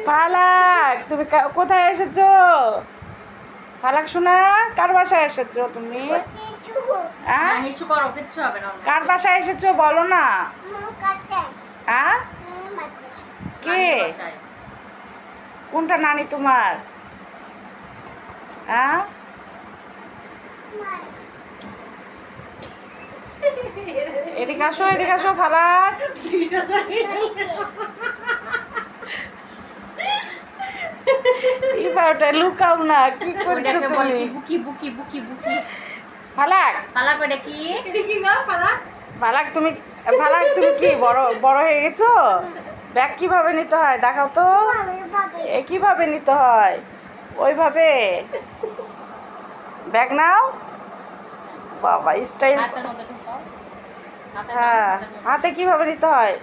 ফালাক, তুমি কোথায় এসেছো? ফালাক শোনা, কার বাসায় এসেছো তুমি? কার বাসায় এসেছো বলো না। কে? কোনটা নানি তোমার? এদিকে আসো, এদিকে আসো ফালাক। এবারটা লুকাও না, কি করছো তুমি? বুকি বুকি বুকি বুকি ফালাক, ফালাক ওটা কি? এটা কি গো ফালাক? ফালাক তুমি কি বড় বড় হয়ে গেছো? ব্যাগ কিভাবে নিতে হয় দেখাও তো। কিভাবে নিতে হয়? ওইভাবে ব্যাগ নাও। বাবা স্টাইল। হ্যাঁ, হাতে কিভাবে নিতে হয়?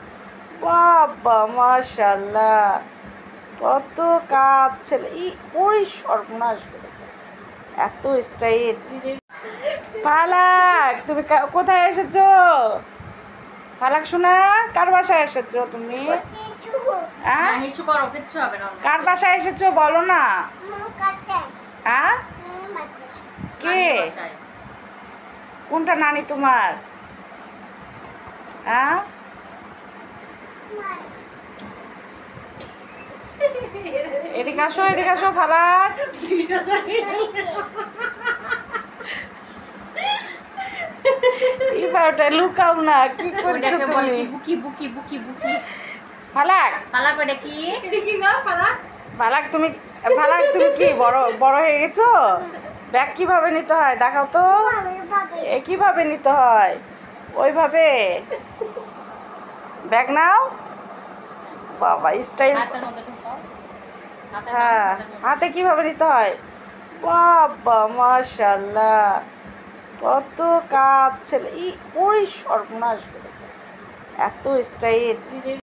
বাবা মাশাআল্লাহ, কত কাজ ছেলে। ওই সর্বনাশ করেছে, এত স্টাইল। ফালাক, তুমি কোথায় এসেছো? ফালাক শোনা, কার বাসায় এসেছো তুমি? কার বাসায় এসেছো বলো না। কে? কোনটা নানি তোমার? এদিকে আসো, এদিকে আসো ফালাক। এবারটা লুকাও না, কি করছো তুমি? বুকি বুকি বুকি বুকি ফালাক, ফালাক ওটা কি? এটা কি গো ফালাক? ফালাক তুমি কি বড় বড় হয়ে গেছো? ব্যাগ কিভাবে নিতে হয় দেখাও তো। কিভাবে নিতে হয়? ওইভাবে ব্যাগ নাও। বাবা স্টাইল। হ্যাঁ, হাতে কিভাবে নিতে হয়? বাবা মাশাআল্লাহ, কত কাজ ছেলে। ওই সর্বনাশ করেছে, এত স্টাইল।